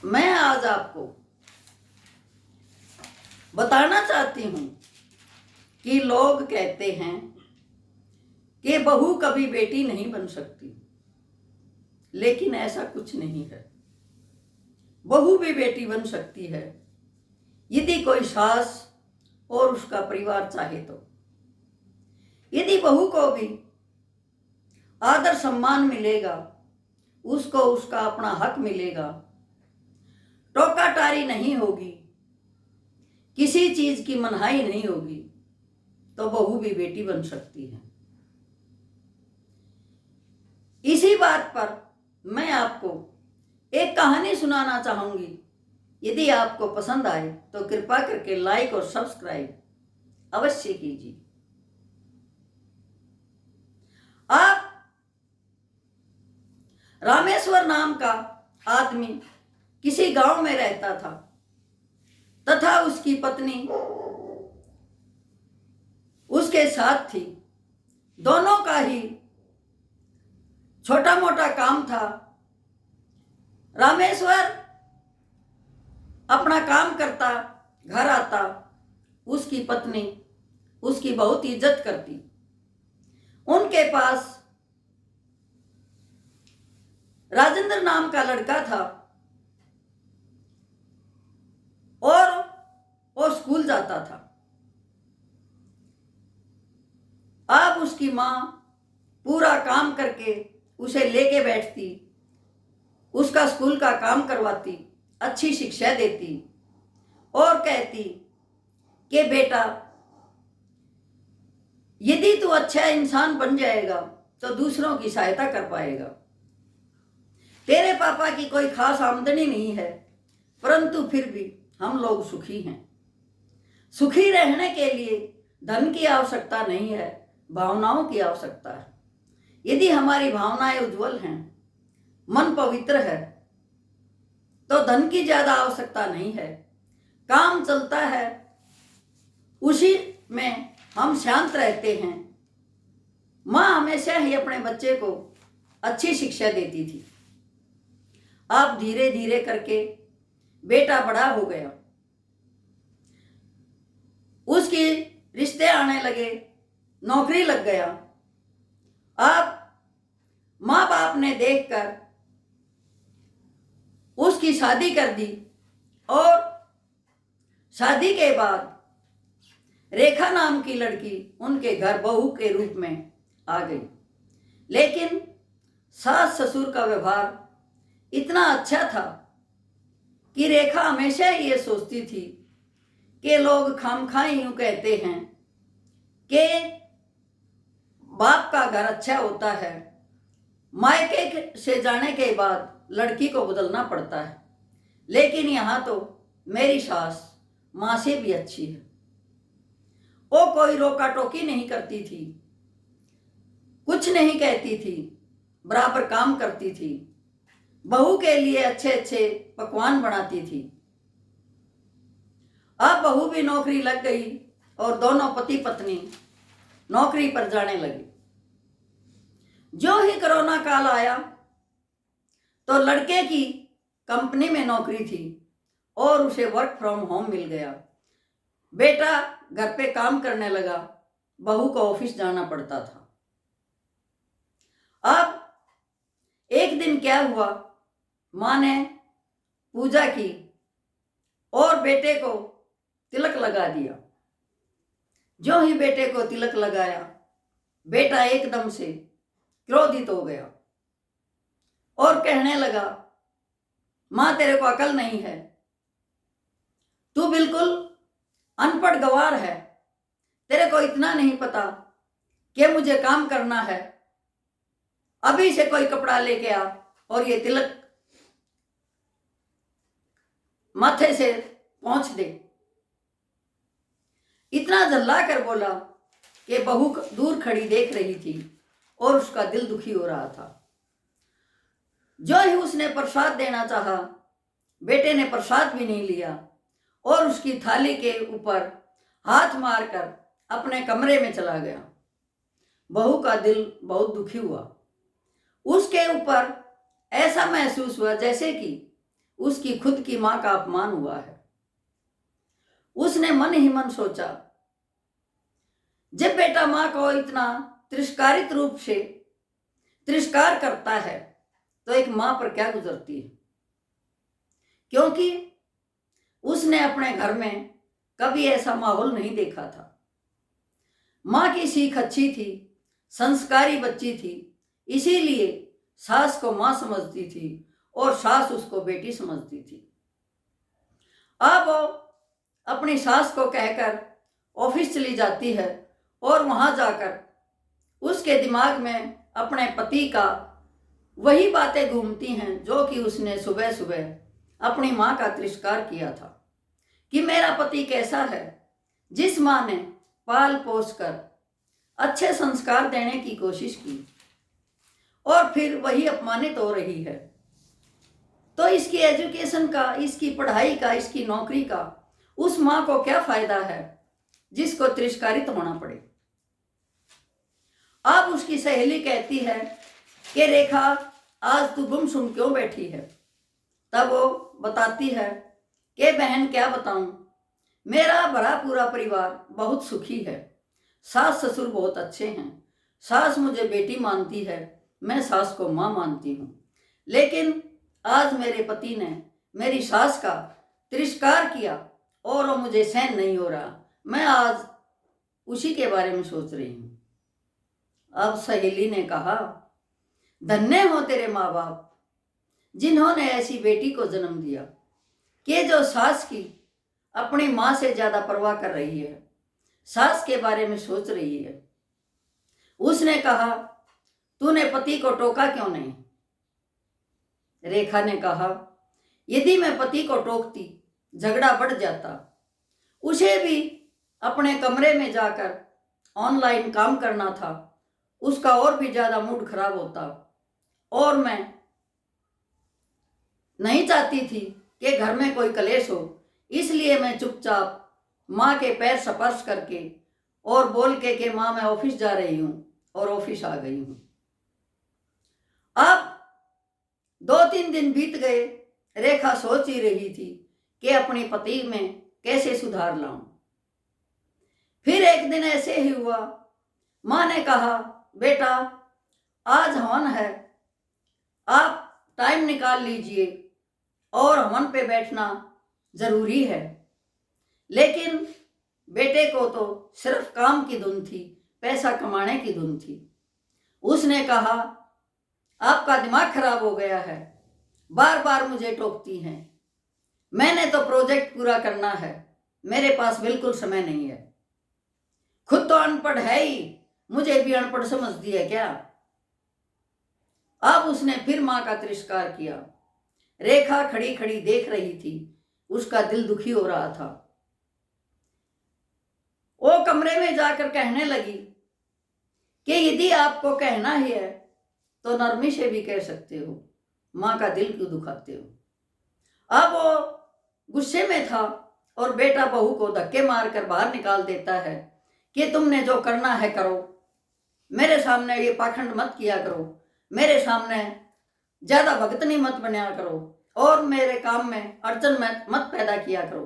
मैं आज आपको बताना चाहती हूँ कि लोग कहते हैं कि बहू कभी बेटी नहीं बन सकती, लेकिन ऐसा कुछ नहीं है। बहू भी बेटी बन सकती है यदि कोई सास और उसका परिवार चाहे तो। यदि बहू को भी आदर सम्मान मिलेगा, उसको उसका अपना हक मिलेगा, टोका टारी नहीं होगी, किसी चीज की मनाही नहीं होगी, तो बहू भी बेटी बन सकती है। इसी बात पर मैं आपको एक कहानी सुनाना चाहूंगी। यदि आपको पसंद आए तो कृपया करके लाइक और सब्सक्राइब अवश्य कीजिए। आप रामेश्वर नाम का आदमी किसी गांव में रहता था तथा उसकी पत्नी उसके साथ थी। दोनों का ही छोटा मोटा काम था। रामेश्वर अपना काम करता, घर आता, उसकी पत्नी उसकी बहुत इज्जत करती। उनके पास राजेंद्र नाम का लड़का था और वो स्कूल जाता था। अब उसकी माँ पूरा काम करके उसे लेके बैठती, उसका स्कूल का काम करवाती, अच्छी शिक्षा देती और कहती कि बेटा, यदि तू अच्छा इंसान बन जाएगा तो दूसरों की सहायता कर पाएगा। तेरे पापा की कोई खास आमदनी नहीं है, परंतु फिर भी हम लोग सुखी हैं। सुखी रहने के लिए धन की आवश्यकता नहीं है, भावनाओं की आवश्यकता है। यदि हमारी भावनाएं उज्जवल हैं, मन पवित्र है, तो धन की ज्यादा आवश्यकता नहीं है। काम चलता है, उसी में हम शांत रहते हैं। माँ हमेशा ही अपने बच्चे को अच्छी शिक्षा देती थी। अब धीरे धीरे करके बेटा बड़ा हो गया, उसके रिश्ते आने लगे, नौकरी लग गया। अब माँ बाप ने देखकर उसकी शादी कर दी और शादी के बाद रेखा नाम की लड़की उनके घर बहू के रूप में आ गई। लेकिन सास ससुर का व्यवहार इतना अच्छा था कि रेखा हमेशा ये सोचती थी कि लोग खामखाई यूं कहते हैं कि बाप का घर अच्छा होता है, मायके से जाने के बाद लड़की को बदलना पड़ता है। लेकिन यहाँ तो मेरी सास माँ से भी अच्छी है। वो कोई रोका टोकी नहीं करती थी, कुछ नहीं कहती थी, बराबर काम करती थी, बहू के लिए अच्छे अच्छे पकवान बनाती थी। अब बहू भी नौकरी लग गई और दोनों पति पत्नी नौकरी पर जाने लगे। जो ही कोरोना काल आया तो लड़के की कंपनी में नौकरी थी और उसे वर्क फ्रॉम होम मिल गया। बेटा घर पे काम करने लगा, बहू को ऑफिस जाना पड़ता था। अब एक दिन क्या हुआ, माँ ने पूजा की और बेटे को तिलक लगा दिया। जो ही बेटे को तिलक लगाया, बेटा एकदम से क्रोधित हो गया और कहने लगा, माँ तेरे को अकल नहीं है, तू बिल्कुल अनपढ़ गंवार है, तेरे को इतना नहीं पता कि मुझे काम करना है। अभी से कोई कपड़ा लेके आ और ये तिलक माथे से पहुंच दे। इतना झल्ला कर बोला कि बहू दूर खड़ी देख रही थी और उसका दिल दुखी हो रहा था। जो ही उसने प्रसाद देना चाहा, बेटे ने प्रसाद भी नहीं लिया और उसकी थाली के ऊपर हाथ मारकर अपने कमरे में चला गया। बहू का दिल बहुत दुखी हुआ। उसके ऊपर ऐसा महसूस हुआ जैसे कि उसकी खुद की मां का अपमान हुआ है। उसने मन ही मन सोचा, जब बेटा मां को इतना तिरस्कारित रूप से तिरस्कार करता है तो एक मां पर क्या गुजरती है। क्योंकि उसने अपने घर में कभी ऐसा माहौल नहीं देखा था। मां की सीख अच्छी थी, संस्कारी बच्ची थी, इसीलिए सास को मां समझती थी और सास उसको बेटी समझती थी। अब वो अपनी सास को कहकर ऑफिस चली जाती है और वहां जाकर उसके दिमाग में अपने पति का वही बातें घूमती हैं जो कि उसने सुबह सुबह अपनी मां का तिरस्कार किया था कि मेरा पति कैसा है, जिस मां ने पाल पोस कर अच्छे संस्कार देने की कोशिश की और फिर वही अपमानित हो रही है। तो इसकी एजुकेशन का, इसकी पढ़ाई का, इसकी नौकरी का उस मां को क्या फायदा है जिसको तिरस्कारित होना पड़े। अब उसकी सहेली कहती है कि रेखा, आज तू गुमसुम क्यों बैठी है। तब वो बताती है कि बहन क्या बताऊं, मेरा भरा पूरा परिवार बहुत सुखी है, सास ससुर बहुत अच्छे हैं, सास मुझे बेटी मानती है, मैं सास को मां मानती हूं, लेकिन आज मेरे पति ने मेरी सास का तिरस्कार किया और वो मुझे सहन नहीं हो रहा, मैं आज उसी के बारे में सोच रही हूं। अब सहेली ने कहा, धन्य हो तेरे माँ बाप जिन्होंने ऐसी बेटी को जन्म दिया कि जो सास की अपनी मां से ज्यादा परवाह कर रही है, सास के बारे में सोच रही है। उसने कहा, तूने पति को टोका क्यों नहीं। रेखा ने कहा, यदि मैं पति को टोकती झगड़ा बढ़ जाता, उसे भी अपने कमरे में जाकर ऑनलाइन काम करना था, उसका और भी ज्यादा मूड खराब होता और मैं नहीं चाहती थी कि घर में कोई कलेश हो, इसलिए मैं चुपचाप माँ के पैर स्पर्श करके और बोल के कि माँ मैं ऑफिस जा रही हूं और ऑफिस आ गई हूं। अब 2-3 दिन बीत गए, रेखा सोच ही रही थी कि अपने पति में कैसे सुधार लाऊं। फिर एक दिन ऐसे ही हुआ, माँ ने कहा, बेटा आज हवन है, आप टाइम निकाल लीजिए और हवन पे बैठना जरूरी है। लेकिन बेटे को तो सिर्फ काम की धुन थी, पैसा कमाने की धुन थी। उसने कहा, आपका दिमाग खराब हो गया है, बार बार मुझे टोकती हैं, मैंने तो प्रोजेक्ट पूरा करना है, मेरे पास बिल्कुल समय नहीं है। खुद तो अनपढ़ है ही, मुझे भी अनपढ़ समझती है क्या। अब उसने फिर मां का तिरस्कार किया। रेखा खड़ी खड़ी देख रही थी, उसका दिल दुखी हो रहा था। वो कमरे में जाकर कहने लगी कि यदि आपको कहना ही है तो नरमी से भी कह सकते हो, मां का दिल क्यों दुखाते हो। अब वो गुस्से में था और बेटा बहू को धक्के मारकर बाहर निकाल देता है कि तुमने जो करना है करो, मेरे सामने ये पाखंड मत किया करो, मेरे सामने ज्यादा भगतनी मत बना करो और मेरे काम में अड़चन मत पैदा किया करो।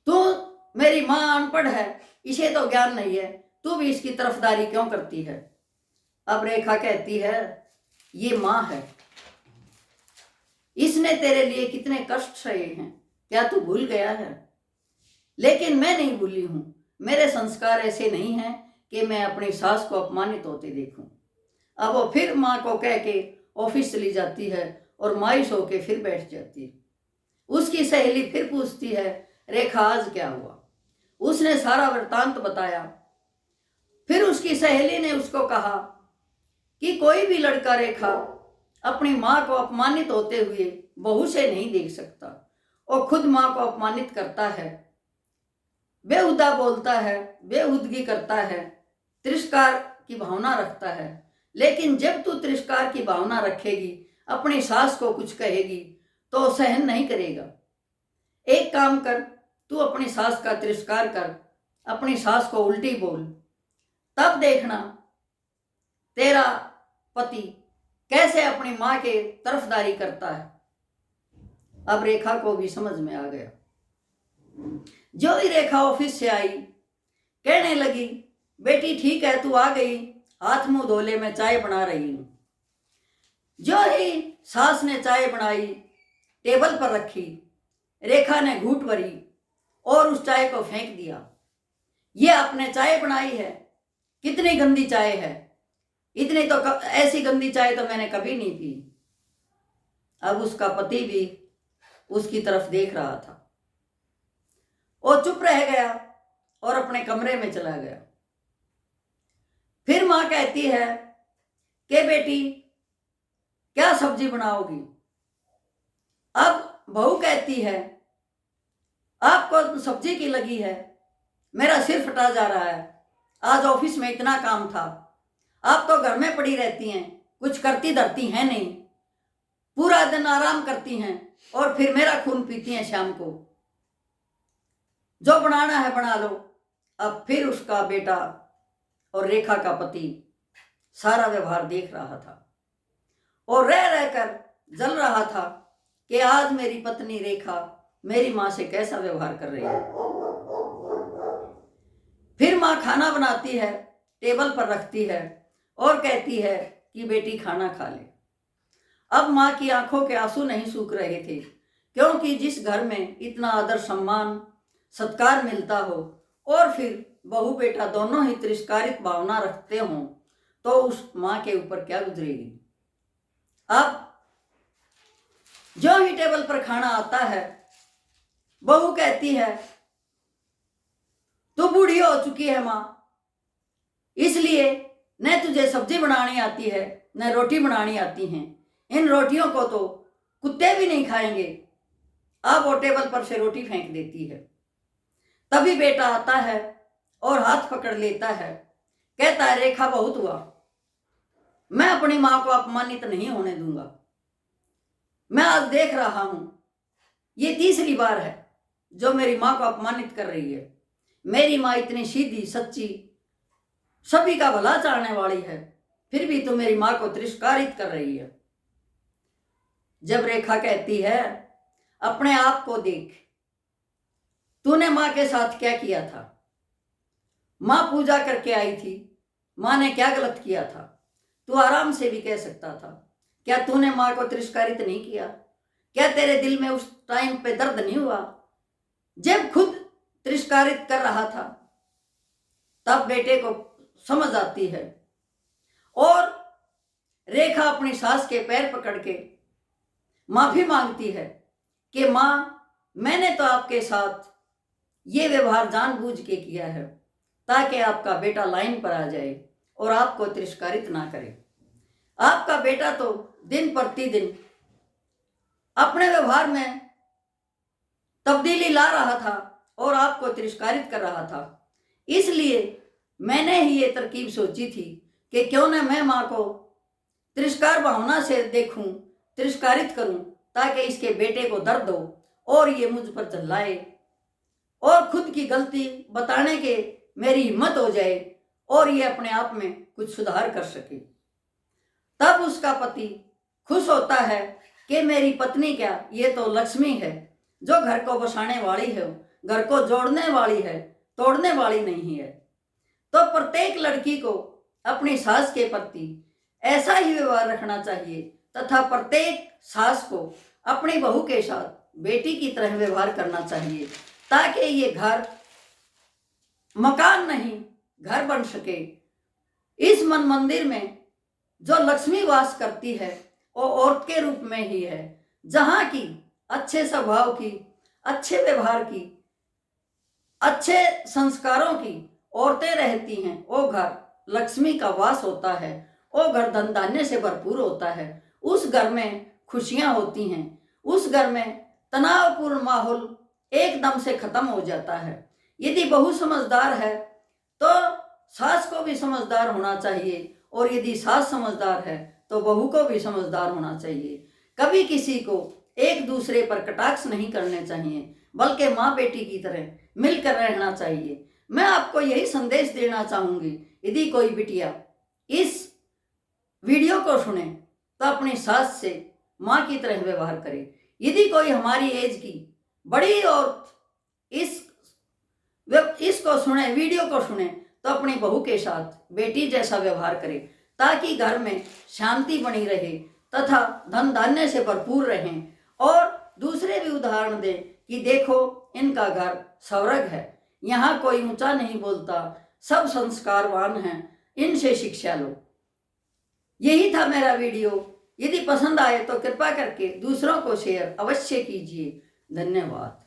तू मेरी मां अनपढ़ है, इसे तो ज्ञान नहीं है, तू भी इसकी तरफदारी क्यों करती है। अब रेखा कहती है, ये मां है, इसने तेरे लिए कितने कष्ट सहे हैं, क्या तू भूल गया है। लेकिन मैं नहीं भूली हूं, मेरे संस्कार ऐसे नहीं हैं कि मैं अपनी सास को अपमानित होते देखूं। अब वो फिर मां को कह के ऑफिस चली जाती है और मायूस होके फिर बैठ जाती है। उसकी सहेली फिर पूछती है, रेखा आज क्या हुआ। उसने सारा वृतांत बताया। फिर उसकी सहेली ने उसको कहा कि कोई भी लड़का रेखा अपनी मां को अपमानित होते हुए बहू से नहीं देख सकता, और खुद मां को अपमानित करता है, बेहुदा बोलता है, बेहुदगी करता है, तिरस्कार की भावना रखता है। लेकिन जब तू तिरस्कार की भावना रखेगी, अपनी सास को कुछ कहेगी तो सहन नहीं करेगा। एक काम कर, तू अपनी सास का तिरस्कार कर, अपनी सास को उल्टी बोल, तब देखना तेरा पति कैसे अपनी मां के तरफदारी करता है। अब रेखा को भी समझ में आ गया। जो ही रेखा ऑफिस से आई, कहने लगी, बेटी ठीक है, तू आ गई, हाथ मुंह धो ले, मैं चाय बना रही हूं। जो ही सास ने चाय बनाई, टेबल पर रखी, रेखा ने घूंट भरी और उस चाय को फेंक दिया। ये आपने चाय बनाई है, कितनी गंदी चाय है, इतनी तो ऐसी गंदी चाय तो मैंने कभी नहीं पी। अब उसका पति भी उसकी तरफ देख रहा था। वो चुप रह गया और अपने कमरे में चला गया। फिर मां कहती है कि बेटी क्या सब्जी बनाओगी। अब बहू कहती है, आपको सब्जी की लगी है, मेरा सिर फटा जा रहा है, आज ऑफिस में इतना काम था, आप तो घर में पड़ी रहती हैं, कुछ करती धरती हैं नहीं, पूरा दिन आराम करती हैं और फिर मेरा खून पीती हैं शाम को, जो बनाना है बना लो। अब फिर उसका बेटा और रेखा का पति सारा व्यवहार देख रहा था और रह रहकर जल रहा था कि आज मेरी पत्नी रेखा मेरी मां से कैसा व्यवहार कर रही है। फिर मां खाना बनाती है, टेबल पर रखती है और कहती है कि बेटी खाना खा ले। अब मां की आंखों के आंसू नहीं सूख रहे थे, क्योंकि जिस घर में इतना आदर सम्मान सत्कार मिलता हो और फिर बहू बेटा दोनों ही तिरस्कारित भावना रखते हों, तो उस मां के ऊपर क्या गुजरेगी। अब जो ही टेबल पर खाना आता है, बहू कहती है, तू बूढ़ी हो चुकी है मां, इसलिए न तुझे सब्जी बनानी आती है न रोटी बनानी आती है, इन रोटियों को तो कुत्ते भी नहीं खाएंगे। अब वो टेबल पर से रोटी फेंक देती है। तभी बेटा आता है और हाथ पकड़ लेता है, कहता है, रेखा बहुत हुआ, मैं अपनी मां को अपमानित नहीं होने दूंगा। मैं आज देख रहा हूं, ये तीसरी बार है जो मेरी मां को अपमानित कर रही है। मेरी मां इतनी सीधी सच्ची, सभी का भला चाहने वाली है, फिर भी तू मेरी मां को तिरस्कारित कर रही है। जब रेखा कहती है, अपने आप को देख, तूने मां के साथ क्या किया था। मां पूजा करके आई थी, मां ने क्या गलत किया था, तू आराम से भी कह सकता था। क्या तूने मां को तिरस्कारित नहीं किया? क्या तेरे दिल में उस टाइम पे दर्द नहीं हुआ जब खुद तिरस्कारित कर रहा था? तब बेटे को समझ आती है और रेखा अपनी सास के पैर पकड़ के माफी मांगती है कि मां, मैंने तो आपके साथ ये व्यवहार जानबूझ के किया है ताकि आपका बेटा लाइन पर आ जाए और आपको तिरस्कारित ना करे। आपका बेटा तो दिन प्रतिदिन अपने व्यवहार में तब्दीली ला रहा था और आपको तिरस्कारित कर रहा था। इसलिए मैंने ही ये तरकीब सोची थी कि क्यों न मैं मां को तिरस्कार भावना से देखूं, तिरस्कारित करूं, ताकि इसके बेटे को दर्द हो और ये मुझ पर चिल्लाए और खुद की गलती बताने के मेरी हिम्मत हो जाए और ये अपने आप में कुछ सुधार कर सके। तब उसका पति खुश होता है कि मेरी पत्नी क्या, ये तो लक्ष्मी है जो घर को बसाने वाली है, घर को जोड़ने वाली है, तोड़ने वाली नहीं है। तो प्रत्येक लड़की को अपनी सास के प्रति ऐसा ही व्यवहार रखना चाहिए तथा प्रत्येक सास को अपनी बहू के साथ बेटी की तरह व्यवहार करना चाहिए, ताकि ये घर मकान नहीं घर बन सके। इस मन मंदिर में जो लक्ष्मी वास करती है वो औरत के रूप में ही है, जहाँ की अच्छे स्वभाव की, अच्छे व्यवहार की, अच्छे संस्कारों की औरतें रहती हैं। वो घर लक्ष्मी का वास होता है, वो घर धन धान्य से भरपूर होता है, उस घर में खुशियां होती हैं, उस घर में तनावपूर्ण माहौल एकदम से खत्म हो जाता है। यदि बहू समझदार है तो सास को भी समझदार होना चाहिए, और यदि सास समझदार है तो बहू को भी समझदार होना चाहिए। कभी किसी को एक दूसरे पर कटाक्ष नहीं करने चाहिए, बल्कि माँ बेटी की तरह मिलकर रहना चाहिए। मैं आपको यही संदेश देना चाहूँगी, यदि कोई बिटिया इस वीडियो को सुने तो अपनी सास से माँ की तरह व्यवहार करे। यदि कोई हमारी एज की बड़ी औरत इसको सुने, वीडियो को सुने, तो अपनी बहू के साथ बेटी जैसा व्यवहार करे, ताकि घर में शांति बनी रहे तथा धन धान्य से भरपूर रहें, और दूसरे भी उदाहरण दे कि देखो इनका घर स्वर्ग है, यहाँ कोई ऊंचा नहीं बोलता, सब संस्कारवान हैं, इनसे शिक्षा लो। यही था मेरा वीडियो। यदि पसंद आए तो कृपा करके दूसरों को शेयर अवश्य कीजिए। धन्यवाद।